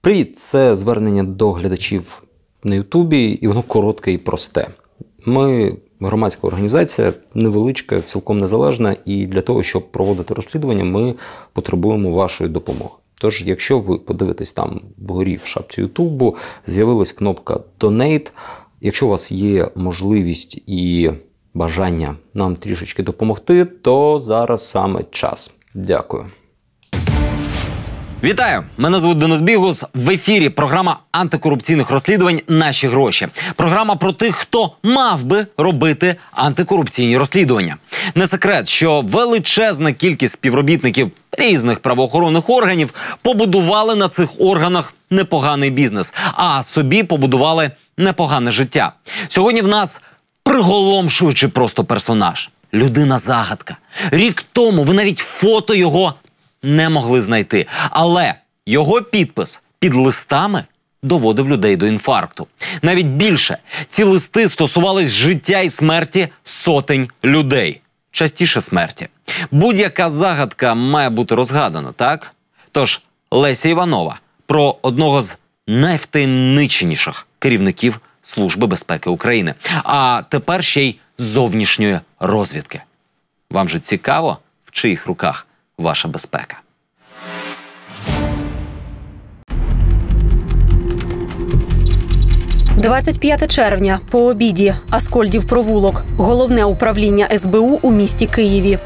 Привіт! Це звернення до глядачів на Ютубі, і воно коротке і просте. Ми громадська організація, невеличка, цілком незалежна, і для того, щоб проводити розслідування, ми потребуємо вашої допомоги. Тож, якщо ви подивитесь там вгорі в шапці Ютубу, з'явилась кнопка «Donate». Якщо у вас є можливість і бажання нам трішечки допомогти, то зараз саме час. Дякую. Вітаю! Мене звуть Денис Бігус. В ефірі програма антикорупційних розслідувань «Наші гроші». Програма про тих, хто мав би робити антикорупційні розслідування. Не секрет, що величезна кількість співробітників різних правоохоронних органів побудували на цих органах непоганий бізнес, а собі побудували непогане життя. Сьогодні в нас приголомшуючий просто персонаж. Людина-загадка. Рік тому ви навіть фото його не могли знайти. Але його підпис під листами доводив людей до інфаркту. Навіть більше, ці листи стосувались життя і смерті сотень людей. Частіше смерті. Будь-яка загадка має бути розгадана, так? Тож, Леся Іванова про одного з найвтаємниченіших керівників Служби безпеки України. А тепер ще й зовнішньої розвідки. Вам же цікаво, в чиїх руках ваша безпека? – 25 червня, по обіді, Аскольдів провулок, головне управління СБУ у місті Києві.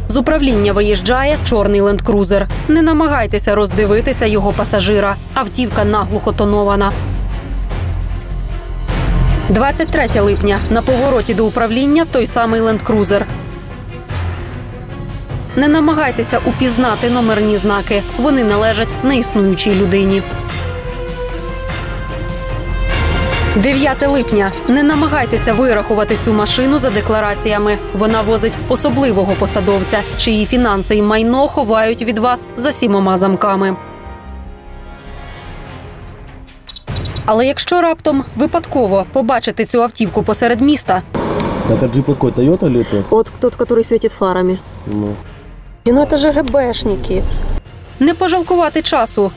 З управління виїжджає чорний ленд-крузер. Не намагайтеся роздивитися його пасажира. Автівка наглухо тонована. 23 липня. На повороті до управління той самий ленд-крузер. Не намагайтеся упізнати номерні знаки. Вони належать неіснуючій людині. 9 липня. Не намагайтеся вирахувати цю машину за деклараціями. Вона возить особливого посадовця, чиї фінанси і майно ховають від вас за 7 замками. Але якщо раптом випадково побачите цю автівку посеред міста... Это джип какой, Toyota или тот? От тот, который світить фарами. Ну. Ну, це ж ГБшники. Не пожалкувати часу.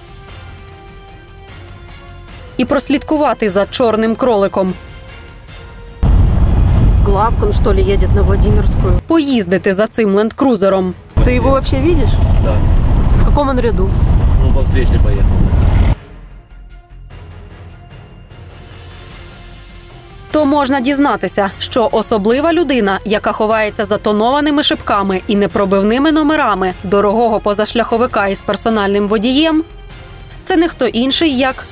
І прослідкувати за чорним кроликом. В Главк, что ли, едет на Владимирскую. Поїздити за цим ленд-крузером. Ты его вообще видишь? Да. В каком он ряду? Ну, по встречной поехал. То можна дізнатися, що особлива людина, яка ховається за тонованими шибками і непробивними номерами дорогого позашляховика із персональним водієм, це не хто інший, як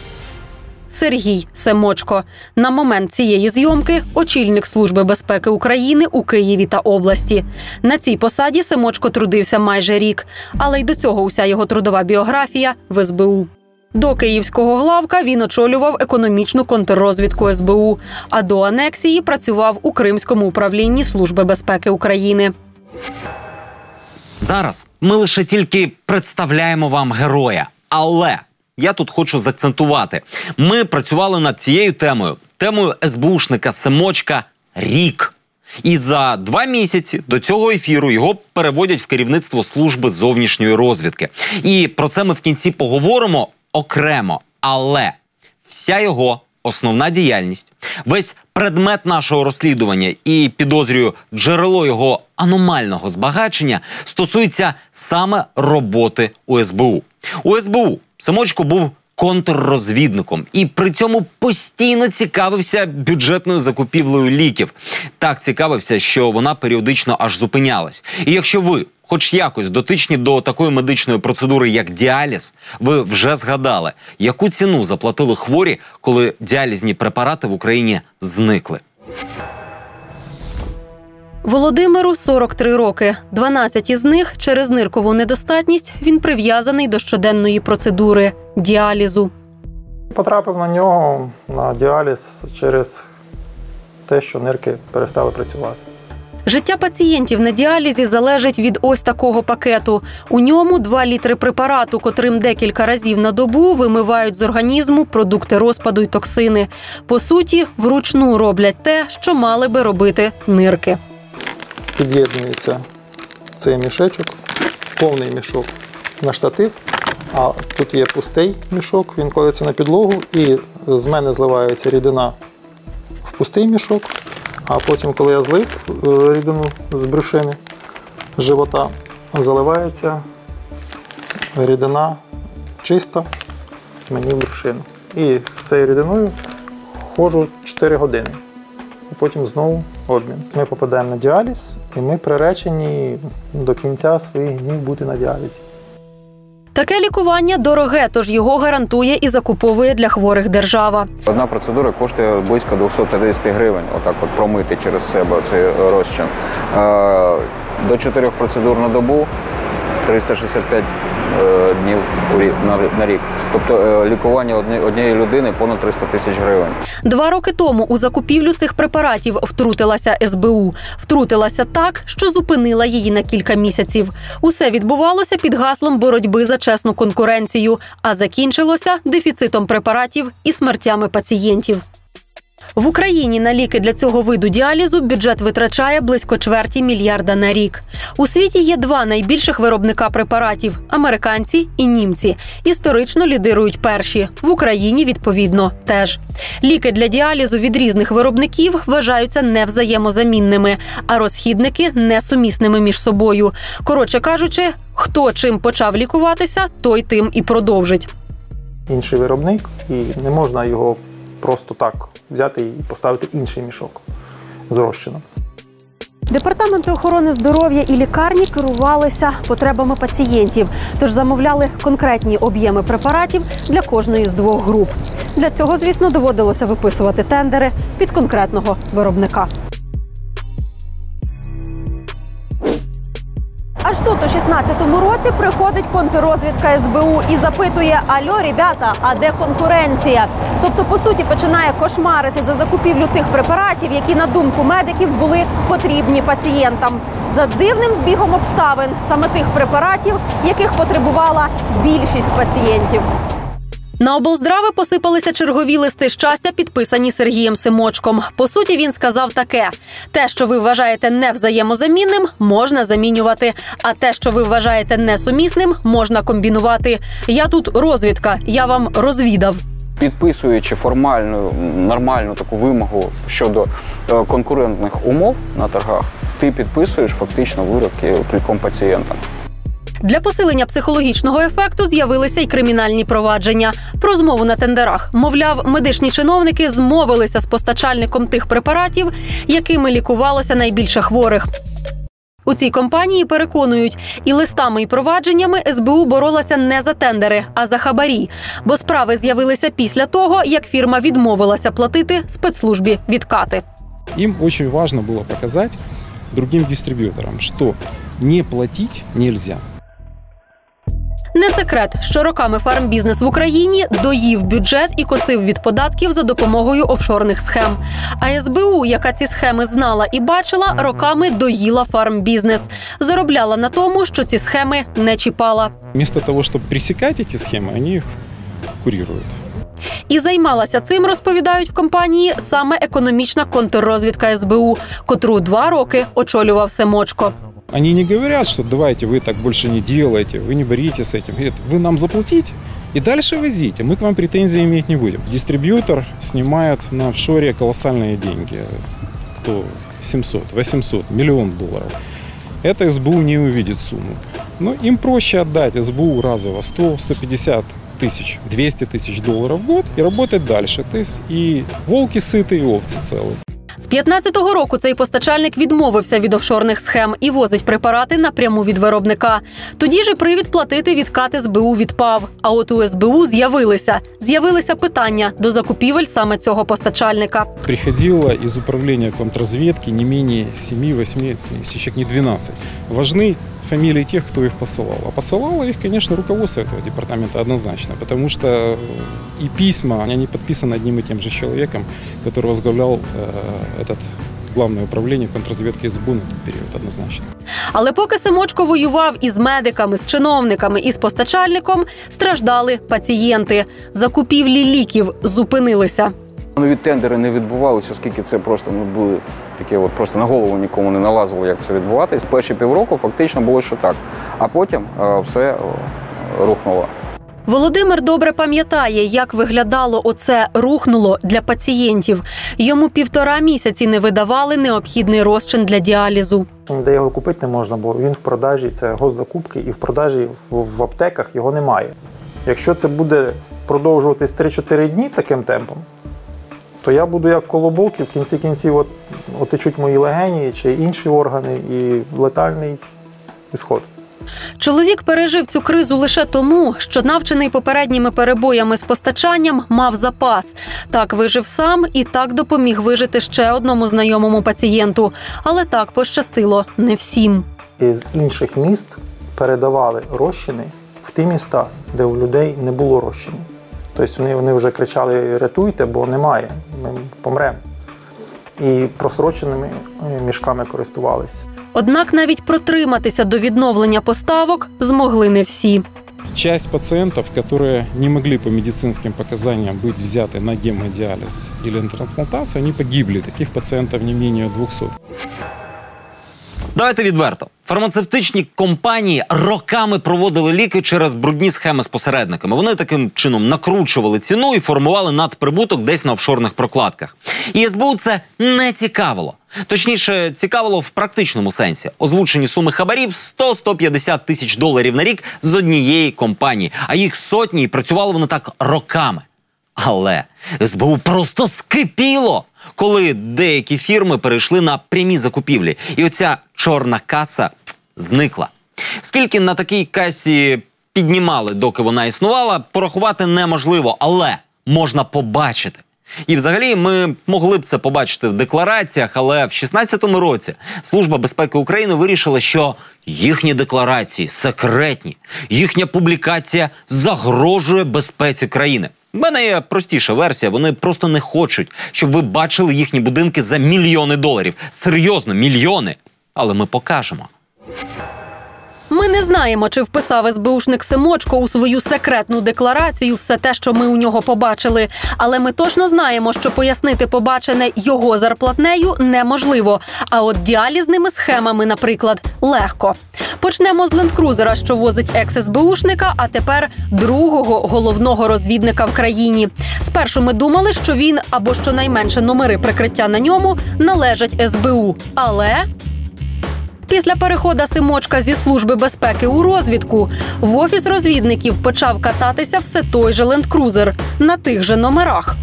Сергій Семочко. На момент цієї зйомки очільник Служби безпеки України у Києві та області. На цій посаді Семочко трудився майже рік, але й до цього уся його трудова біографія в СБУ. До київського главка він очолював економічну контррозвідку СБУ, а до анексії працював у Кримському управлінні Служби безпеки України. Зараз ми лише тільки представляємо вам героя. Але я тут хочу заакцентувати. Ми працювали над цією темою СБУшника Семочка рік. І за 2 місяці до цього ефіру його переводять в керівництво Служби зовнішньої розвідки. І про це ми в кінці поговоримо окремо. Але вся його основна діяльність, весь предмет нашого розслідування і, підозрюю, джерело його аномального збагачення стосується саме роботи у СБУ. У СБУ Семочко був контррозвідником і при цьому постійно цікавився бюджетною закупівлею ліків. Так цікавився, що вона періодично аж зупинялась. І якщо ви хоч якось дотичні до такої медичної процедури, як діаліз, ви вже згадали, яку ціну заплатили хворі, коли діалізні препарати в Україні зникли. Володимиру 43 роки. 12 із них через ниркову недостатність він прив'язаний до щоденної процедури – діалізу. Потрапив на нього на діаліз через те, що нирки перестали працювати. Життя пацієнтів на діалізі залежить від ось такого пакету. У ньому 2 літри препарату, котрим декілька разів на добу вимивають з організму продукти розпаду й токсини. По суті, вручну роблять те, що мали би робити нирки. Під'єднується цей мішечок повний мішок на штатив, а тут є пустий мішок, він кладеться на підлогу, і з мене зливається рідина в пустий мішок, а потім, коли я злив рідину з брюшини, з живота, заливається рідина чиста мені в брюшину. І з цією рідиною ходжу 4 години. І потім знову обмін. Ми попадаємо на діаліз, і ми приречені до кінця своїх днів бути на діалізі. Таке лікування дороге, тож його гарантує і закуповує для хворих держава. Одна процедура коштує близько 250 гривень, отак от промити через себе цей розчин. До 4 процедур на добу, 365 днів на рік. Тобто лікування однієї людини понад 300 тисяч гривень. 2 роки тому у закупівлю цих препаратів втрутилася СБУ. Втрутилася так, що зупинила її на кілька місяців. Усе відбувалося під гаслом боротьби за чесну конкуренцію, а закінчилося дефіцитом препаратів і смертями пацієнтів. В Україні на ліки для цього виду діалізу бюджет витрачає близько $250 мільярда на рік. У світі є 2 найбільших виробника препаратів – американці і німці. Історично лідирують перші. В Україні, відповідно, теж. Ліки для діалізу від різних виробників вважаються невзаємозамінними, а розхідники – несумісними між собою. Коротше кажучи, хто чим почав лікуватися, той тим і продовжить. Інший виробник, і не можна його просто так взяти і поставити інший мішок з розчином. Департаменти охорони здоров'я і лікарні керувалися потребами пацієнтів, тож замовляли конкретні об'єми препаратів для кожної з 2 груп. Для цього, звісно, доводилося виписувати тендери під конкретного виробника. Аж тут у 16-му році приходить контррозвідка СБУ і запитує: «Алло, ребята, а де конкуренція?» Тобто, по суті, починає кошмарити за закупівлю тих препаратів, які, на думку медиків, були потрібні пацієнтам. За дивним збігом обставин саме тих препаратів, яких потребувала більшість пацієнтів. На облздрави посипалися чергові листи щастя, підписані Сергієм Семочком. По суті, він сказав таке: те, що ви вважаєте невзаємозамінним, можна замінювати, а те, що ви вважаєте несумісним, можна комбінувати. Я тут розвідка, я вам розвідав. Підписуючи формальну, нормальну таку вимогу щодо конкурентних умов на торгах, ти підписуєш фактично вироки кільком пацієнтам. Для посилення психологічного ефекту з'явилися й кримінальні провадження. Про змову на тендерах. Мовляв, медичні чиновники змовилися з постачальником тих препаратів, якими лікувалося найбільше хворих. У цій компанії переконують, і листами, і провадженнями СБУ боролася не за тендери, а за хабарі. Бо справи з'явилися після того, як фірма відмовилася платити спецслужбі відкати. Їм дуже важливо було показати другим дистриб'юторам, що не платити нельзя. Не секрет, що роками фармбізнес в Україні доїв бюджет і косив від податків за допомогою офшорних схем. А СБУ, яка ці схеми знала і бачила, роками доїла фармбізнес. Заробляла на тому, що ці схеми не чіпала. Вместо того, щоб пресікати ці схеми, вони їх курують. І займалася цим, розповідають в компанії, саме економічна контррозвідка СБУ, котру 2 роки очолював Семочко. Они не говорят, что давайте вы так больше не делаете, вы не боритесь с этим. Говорят, вы нам заплатите и дальше возите, мы к вам претензий иметь не будем. Дистрибьютор снимает на офшоре колоссальные деньги. Кто? 700, 800, $1 миллион. Это СБУ не увидит сумму. Но им проще отдать СБУ разово 100, 150 тысяч, 200 тысяч долларов в год и работать дальше. То есть и волки сыты, и овцы целые. З 15-го року цей постачальник відмовився від офшорних схем і возить препарати напряму від виробника. Тоді ж і привід платити відкат СБУ відпав. А от у СБУ з'явилися питання до закупівель саме цього постачальника. Приходило из управления контрразведки не менее 7-8, если не 12. Важны фамилии тех, кто их посылал. А посылало их, конечно, руководство этого департамента однозначно, потому что и письма, они подписаны одним и тем же человеком, который возглавлял этот главное управління контррозвідки СБУ на той період, однозначно. Але поки Семочко воював із медиками, з чиновниками і з постачальником, страждали пацієнти. Закупівлі ліків зупинилися. Нові тендери не відбувалися, оскільки це просто були такі просто на голову нікому не налазило, як це відбуватись. Перші півроку фактично було ще так, а потім все рухнуло. Володимир добре пам'ятає, як виглядало оце «рухнуло» для пацієнтів. Йому 1,5 місяці не видавали необхідний розчин для діалізу. Ніде його купити не можна, бо він в продажі, це госзакупки, і в продажі в аптеках його немає. Якщо це буде продовжуватись 3-4 дні таким темпом, то я буду як колобок, і в кінці кінців отечуть мої легені чи інші органи, і летальний ісход. Чоловік пережив цю кризу лише тому, що навчений попередніми перебоями з постачанням мав запас. Так вижив сам і так допоміг вижити ще одному знайомому пацієнту. Але так пощастило не всім. Із інших міст передавали розчини в ті міста, де у людей не було розчинів. Тобто вони вже кричали «рятуйте, бо немає, ми помремо». І просроченими мішками користувалися. Однак навіть протриматися до відновлення поставок змогли не всі. Часть пациентов, которые не могли по медицинским показаниям быть взяты на гемодиализ или на трансплантацию, они погибли. Таких пациентов не менее 200. Давайте відверто. Фармацевтичні компанії роками проводили ліки через брудні схеми з посередниками. Вони таким чином накручували ціну і формували надприбуток десь на офшорних прокладках. І СБУ це не цікавило. Точніше, цікавило в практичному сенсі. Озвучені суми хабарів – $100-150 тисяч на рік з однієї компанії. А їх сотні, і працювали вони так роками. Але СБУ просто скипіло, коли деякі фірми перейшли на прямі закупівлі. І оця чорна каса зникла. Скільки на такій касі піднімали, доки вона існувала, порахувати неможливо, але можна побачити. І взагалі ми могли б це побачити в деклараціях, але в 2016 році Служба безпеки України вирішила, що їхні декларації секретні, їхня публікація загрожує безпеці країни. В мене є простіша версія, вони просто не хочуть, щоб ви бачили їхні будинки за мільйони доларів. Серйозно, мільйони. Але ми покажемо. Ми не знаємо, чи вписав СБУшник Семочко у свою секретну декларацію все те, що ми у нього побачили. Але ми точно знаємо, що пояснити побачене його зарплатнею неможливо. А от діалізними схемами, наприклад, легко. Почнемо з ленд-крузера, що возить екс-СБУшника, а тепер другого головного розвідника в країні. Спершу ми думали, що він, або щонайменше номери прикриття на ньому, належать СБУ. Але... після переходу Семочка зі Служби безпеки у розвідку в офіс розвідників почав кататися все той же ленд-крузер на тих же номерах.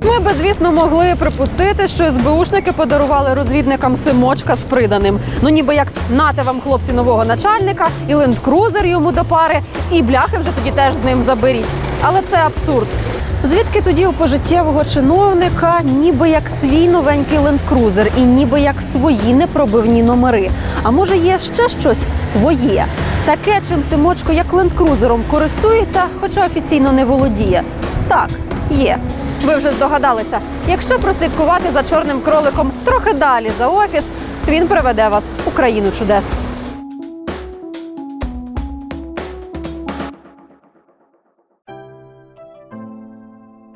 Ми б, звісно, могли припустити, що СБУшники подарували розвідникам Семочка з приданим. Ну ніби як нате вам, хлопці, нового начальника, і ленд-крузер йому до пари, і бляхи вже тоді теж з ним заберіть. Але це абсурд. Звідки тоді у пожиттєвого чиновника ніби як свій новенький ленд-крузер і ніби як свої непробивні номери? А може є ще щось своє? Таке, чим Семочко як ленд-крузером користується, хоча офіційно не володіє? Так, є. Ви вже здогадалися. Якщо прослідкувати за чорним кроликом трохи далі за офіс, він приведе вас у країну чудес.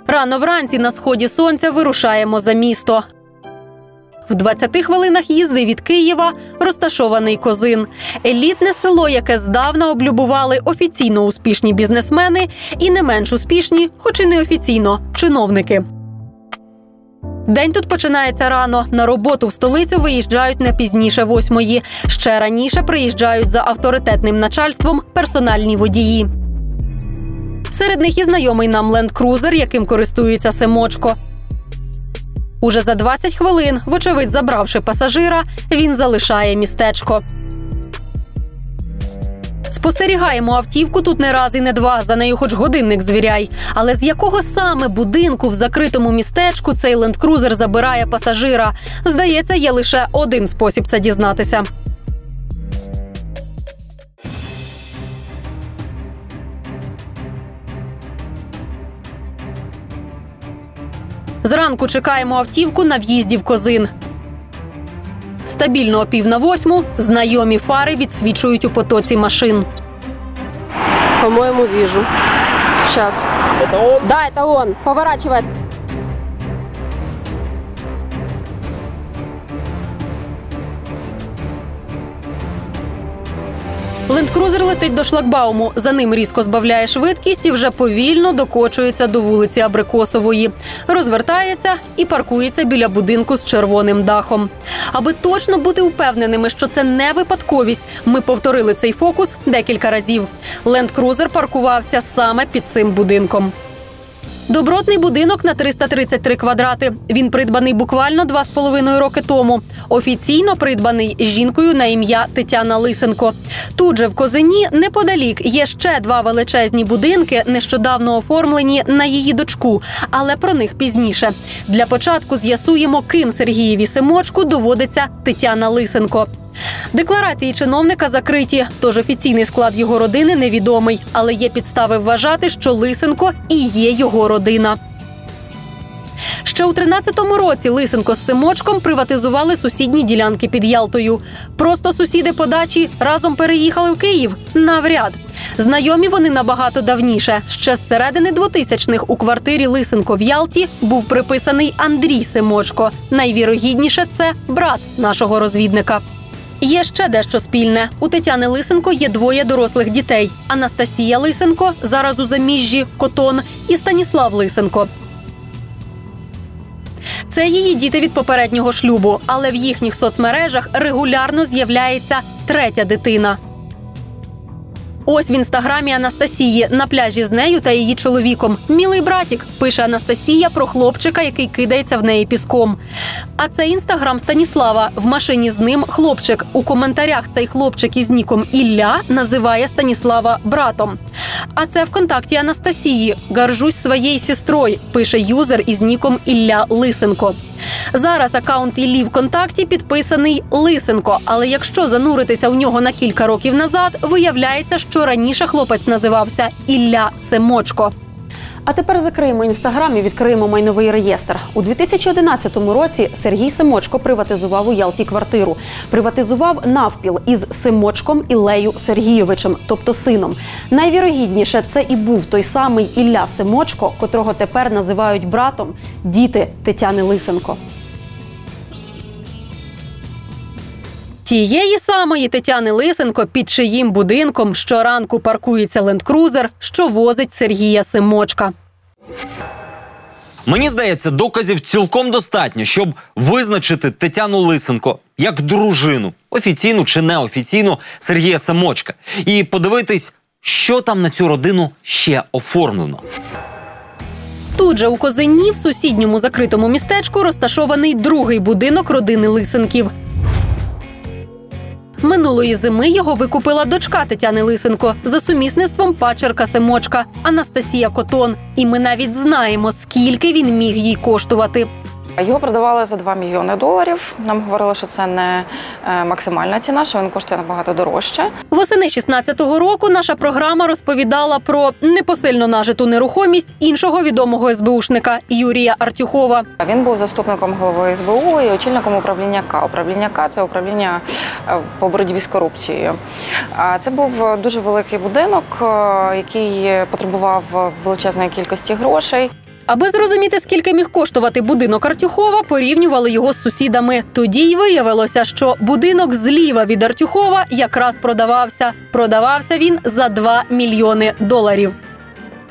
Рано вранці на сході сонця вирушаємо за місто. В 20 хвилинах їзди від Києва розташований Козин. Елітне село, яке здавна облюбували офіційно успішні бізнесмени і не менш успішні, хоч і неофіційно, чиновники. День тут починається рано. На роботу в столицю виїжджають не пізніше 8-ї. Ще раніше приїжджають за авторитетним начальством персональні водії. Серед них і знайомий нам ленд-крузер, яким користується Семочко. Уже за 20 хвилин, вочевидь забравши пасажира, він залишає містечко. Спостерігаємо автівку тут не раз і не два, за нею хоч годинник звіряй. Але з якого саме будинку в закритому містечку цей ленд-крузер забирає пасажира? Здається, є лише один спосіб це дізнатися. Зранку чекаємо автівку на в'їзді в Козин. Стабільно о 7:45 знайомі фари відсвічують у потоці машин. По-моему, вижу. Сейчас. Это он? Да, это он. Поворачивает. Ленд-крузер летить до шлагбауму. За ним різко збавляє швидкість і вже повільно докочується до вулиці Абрикосової. Розвертається і паркується біля будинку з червоним дахом. Аби точно бути впевненими, що це не випадковість, ми повторили цей фокус декілька разів. Ленд-крузер паркувався саме під цим будинком. Добротний будинок на 333 квадрати. Він придбаний буквально 2,5 роки тому. Офіційно придбаний жінкою на ім'я Тетяна Лисенко. Тут же в Козині, неподалік, є ще 2 величезні будинки, нещодавно оформлені на її дочку. Але про них пізніше. Для початку з'ясуємо, ким Сергієві Семочку доводиться Тетяна Лисенко. Декларації чиновника закриті, тож офіційний склад його родини невідомий. Але є підстави вважати, що Лисенко і є його родина. Ще у 13-му році Лисенко з Семочком приватизували сусідні ділянки під Ялтою. Просто сусіди по дачі разом переїхали в Київ? Навряд. Знайомі вони набагато давніше. Ще з середини 2000-х у квартирі Лисенко в Ялті був приписаний Андрій Семочко. Найвірогідніше – це брат нашого розвідника. Є ще дещо спільне. У Тетяни Лисенко є 2 дорослих дітей. Анастасія Лисенко, зараз у заміжжі, Котон, і Станіслав Лисенко. Це її діти від попереднього шлюбу, але в їхніх соцмережах регулярно з'являється 3-я дитина. Ось в інстаграмі Анастасії на пляжі з нею та її чоловіком. «Мілий братік», пише Анастасія про хлопчика, який кидається в неї піском. А це інстаграм Станіслава. В машині з ним хлопчик. У коментарях цей хлопчик із ніком Ілля називає Станіслава братом. А це ВКонтакті Анастасії. «Горжусь своєю сестрою», пише юзер із ніком Ілля Лисенко. Зараз акаунт Іллі ВКонтакті підписаний Лисенко, але якщо зануритися в нього на кілька років назад, виявляється, що раніше хлопець називався Ілля Семочко. А тепер закриємо Інстаграм і відкриємо майновий реєстр. У 2011 році Сергій Семочко приватизував у Ялті квартиру. Приватизував навпіл із Семочком Іллею Сергійовичем, тобто сином. Найвірогідніше, це і був той самий Ілля Семочко, котрого тепер називають братом, діти Тетяни Лисенко. Тієї самої Тетяни Лисенко, під чиїм будинком щоранку паркується ленд-крузер, що возить Сергія Семочка. Мені здається, доказів цілком достатньо, щоб визначити Тетяну Лисенко як дружину, офіційну чи неофіційну, Сергія Семочка. І подивитись, що там на цю родину ще оформлено. Тут же у Козині, в сусідньому закритому містечку, розташований 2-й будинок родини Лисенків. Минулої зими його викупила дочка Тетяни Лисенко, за сумісництвом падчерка Семочка Анастасія Котон. І ми навіть знаємо, скільки він міг їй коштувати. Його продавали за $2 мільйони. Нам говорили, що це не максимальна ціна, що він коштує набагато дорожче. Восени 16-го року наша програма розповідала про непосильно нажиту нерухомість іншого відомого СБУшника Юрія Артюхова. Він був заступником голови СБУ і очільником управління К. Управління К – це управління по боротьбі з корупцією. Це був дуже великий будинок, який потребував величезної кількості грошей. Аби зрозуміти, скільки міг коштувати будинок Артюхова, порівнювали його з сусідами. Тоді й виявилося, що будинок зліва від Артюхова якраз продавався. Продавався він за $2 мільйони.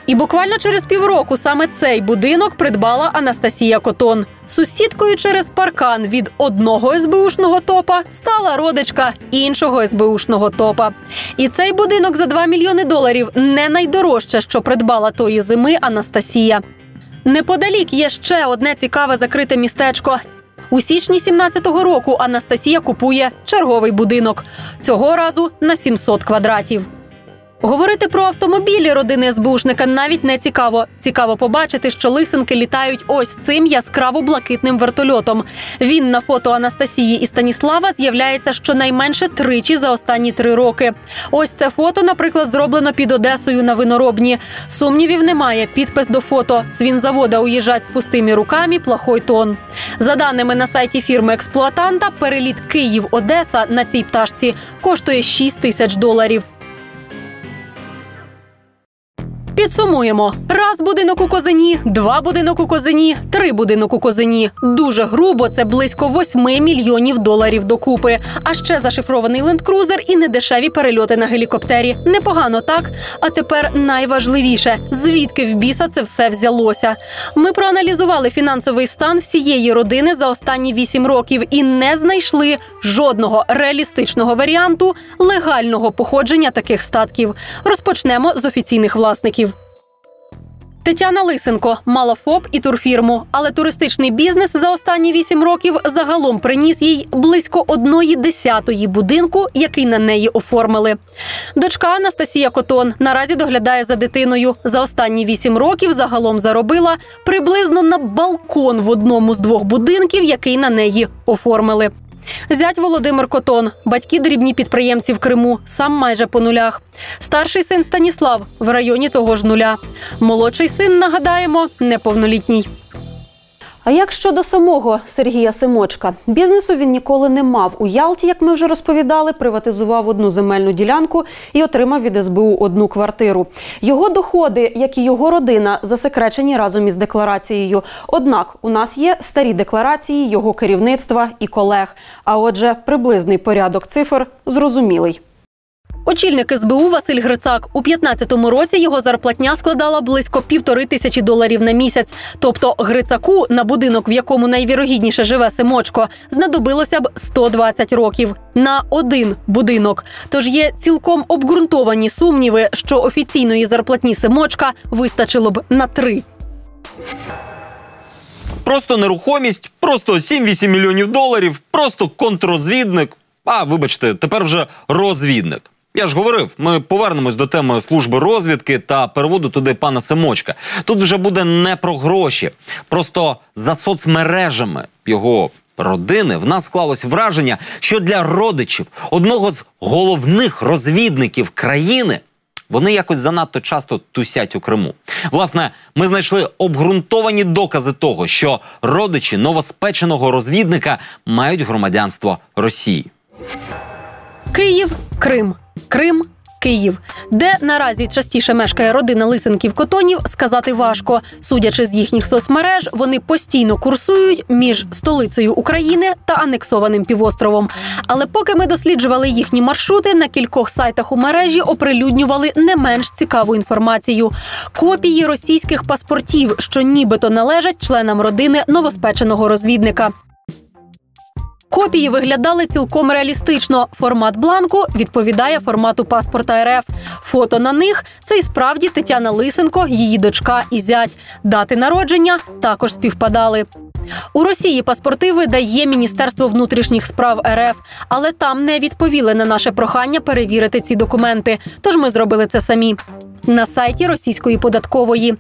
І буквально через півроку саме цей будинок придбала Анастасія Котон. Сусідкою через паркан від одного СБУшного топа стала родичка іншого СБУшного топа. І цей будинок за $2 мільйони не найдорожче, що придбала тої зими Анастасія. Неподалік є ще одне цікаве закрите містечко. У січні 17-го року Анастасія купує черговий будинок. Цього разу на 700 квадратів. Говорити про автомобілі родини СБУшника навіть не цікаво. Цікаво побачити, що Лисенки літають ось цим яскраво-блакитним вертольотом. Він на фото Анастасії і Станіслава з'являється щонайменше тричі за останні 3 роки. Ось це фото, наприклад, зроблено під Одесою на Виноробні. Сумнівів немає, підпис до фото. З вінзавода уїжджать з пустими руками, плохой тон. За даними на сайті фірми-експлуатанта, переліт Київ-Одеса на цій пташці коштує $6 тисяч. Підсумуємо. Раз будинок у Козині, 2 будинок у Козині, 3 будинок у Козині. Дуже грубо – це близько 8 мільйонів доларів докупи. А ще зашифрований ленд-крузер і недешеві перельоти на гелікоптері. Непогано, так? А тепер найважливіше – звідки в біса це все взялося? Ми проаналізували фінансовий стан всієї родини за останні 8 років і не знайшли жодного реалістичного варіанту легального походження таких статків. Розпочнемо з офіційних власників. Тетяна Лисенко мала ФОП і турфірму, але туристичний бізнес за останні 8 років загалом приніс їй близько 1/10 будинку, який на неї оформили. Дочка Анастасія Котон наразі доглядає за дитиною. За останні 8 років загалом заробила приблизно на балкон в одному з 2 будинків, який на неї оформили. Зять Володимир Котон, батьки дрібні підприємці в Криму, сам майже по нулях. Старший син Станіслав в районі того ж нуля. Молодший син, нагадаємо, неповнолітній. А як щодо самого Сергія Семочка? Бізнесу він ніколи не мав. У Ялті, як ми вже розповідали, приватизував 1 земельну ділянку і отримав від СБУ 1 квартиру. Його доходи, як і його родина, засекречені разом із декларацією. Однак у нас є старі декларації його керівництва і колег. А отже, приблизний порядок цифр зрозумілий. Очільник СБУ Василь Грицак. У 2015 році його зарплатня складала близько $1500 на місяць. Тобто Грицаку, на будинок, в якому найвірогідніше живе Семочко, знадобилося б 120 років. На 1 будинок. Тож є цілком обґрунтовані сумніви, що офіційної зарплатні Семочка вистачило б на 3. Просто нерухомість, просто 7-8 мільйонів доларів, просто контррозвідник. А, вибачте, тепер вже розвідник. Я ж говорив, ми повернемось до теми служби розвідки та переводу туди пана Семочка. Тут вже буде не про гроші. Просто за соцмережами його родини в нас склалось враження, що для родичів одного з головних розвідників країни вони якось занадто часто тусять у Криму. Власне, ми знайшли обґрунтовані докази того, що родичі новоспеченого розвідника мають громадянство Росії. Київ, Крим. Крим, Київ. Де наразі частіше мешкає родина Лисенків-Котонів, сказати важко. Судячи з їхніх соцмереж, вони постійно курсують між столицею України та анексованим півостровом. Але поки ми досліджували їхні маршрути, на кількох сайтах у мережі оприлюднювали не менш цікаву інформацію. Копії російських паспортів, що нібито належать членам родини новоспеченого розвідника. Копії виглядали цілком реалістично. Формат бланку відповідає формату паспорта РФ. Фото на них – це і справді Тетяна Лисенко, її дочка і зять. Дати народження також співпадали. У Росії паспорти видає Міністерство внутрішніх справ РФ, але там не відповіли на наше прохання перевірити ці документи, тож ми зробили це самі. На сайті російської податкової.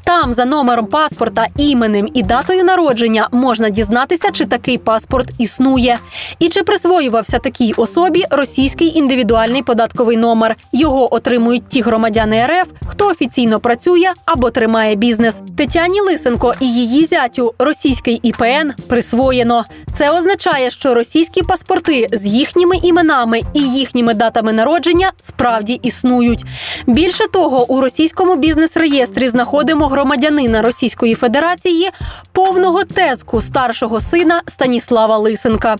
Там за номером паспорта, іменем і датою народження можна дізнатися, чи такий паспорт існує. І чи присвоювався такій особі російський індивідуальний податковий номер. Його отримують ті громадяни РФ, хто офіційно працює або тримає бізнес. Тетяні Лисенко і її зятю російський ІПН присвоєно. Це означає, що російські паспорти з їхніми іменами і їхніми датами народження справді існують. Більше того, у російському бізнес-реєстрі знаходимо громадянина Російської Федерації, повного тезку старшого сина Станіслава Лисенка.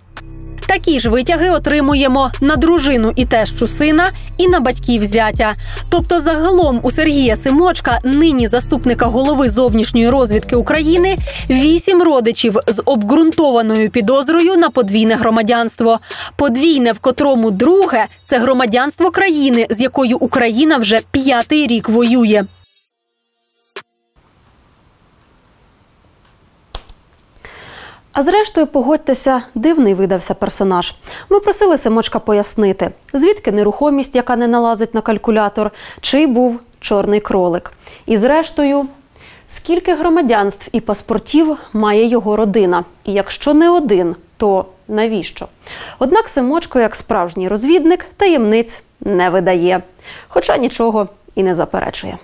Такі ж витяги отримуємо на дружину і тещу сина, і на батьків зятя. Тобто загалом у Сергія Семочка, нині заступника голови зовнішньої розвідки України, 8 родичів з обґрунтованою підозрою на подвійне громадянство. Подвійне, в котрому друге – це громадянство країни, з якою Україна вже 5-й рік воює. А зрештою, погодьтеся, дивний видався персонаж. Ми просили Семочка пояснити, звідки нерухомість, яка не налазить на калькулятор, чий був чорний кролик. І зрештою, скільки громадянств і паспортів має його родина. І якщо не один, то навіщо? Однак Семочко, як справжній розвідник, таємниць не видає. Хоча нічого і не заперечує.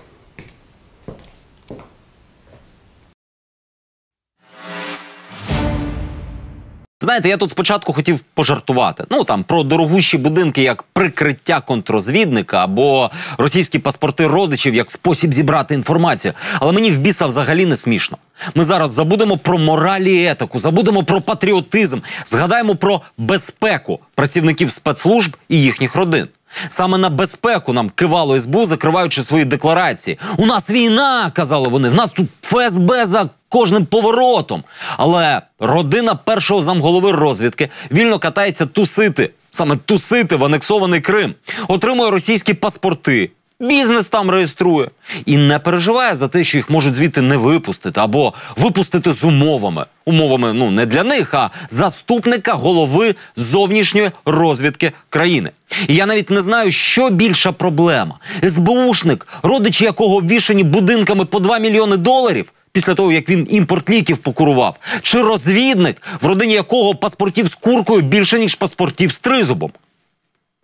Знаєте, я тут спочатку хотів пожартувати. Ну, там, про дорогущі будинки як прикриття контррозвідника або російські паспорти родичів як спосіб зібрати інформацію. Але мені в біса взагалі не смішно. Ми зараз забудемо про мораль і етику, забудемо про патріотизм, згадаємо про безпеку працівників спецслужб і їхніх родин. Саме на безпеку нам кивало СБУ, закриваючи свої декларації. «У нас війна!» – казали вони. «В нас тут ФСБ за кожним поворотом!» Але родина першого замголови розвідки вільно катається тусити. Саме тусити в анексований Крим. Отримує російські паспорти. Бізнес там реєструє. І не переживає за те, що їх можуть звідти не випустити. Або випустити з умовами. Умовами, ну, не для них, а заступника голови зовнішньої розвідки країни. І я навіть не знаю, що більша проблема. СБУшник, родичі якого обвішані будинками по 2 мільйони доларів, після того, як він імпорт ліків покурував. Чи розвідник, в родині якого паспортів з куркою більше, ніж паспортів з тризубом.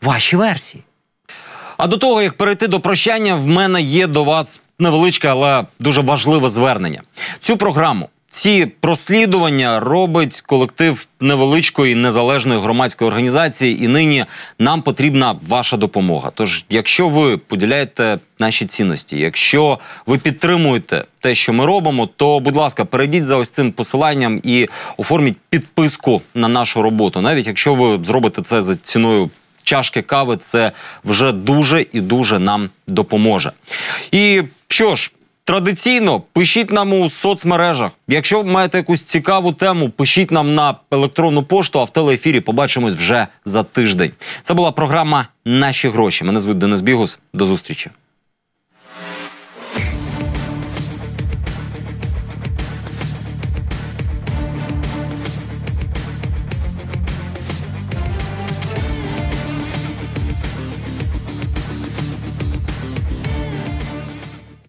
Ваші версії. А до того, як перейти до прощання, в мене є до вас невеличке, але дуже важливе звернення. Цю програму, ці розслідування робить колектив невеличкої незалежної громадської організації, і нині нам потрібна ваша допомога. Тож, якщо ви поділяєте наші цінності, якщо ви підтримуєте те, що ми робимо, то, будь ласка, перейдіть за ось цим посиланням і оформіть підписку на нашу роботу. Навіть якщо ви зробите це за ціною чашки кави, це вже дуже і дуже нам допоможе. І що ж, традиційно пишіть нам у соцмережах. Якщо маєте якусь цікаву тему, пишіть нам на електронну пошту, а в телеефірі побачимось вже за тиждень. Це була програма «Наші гроші». Мене звуть Денис Бігус. До зустрічі.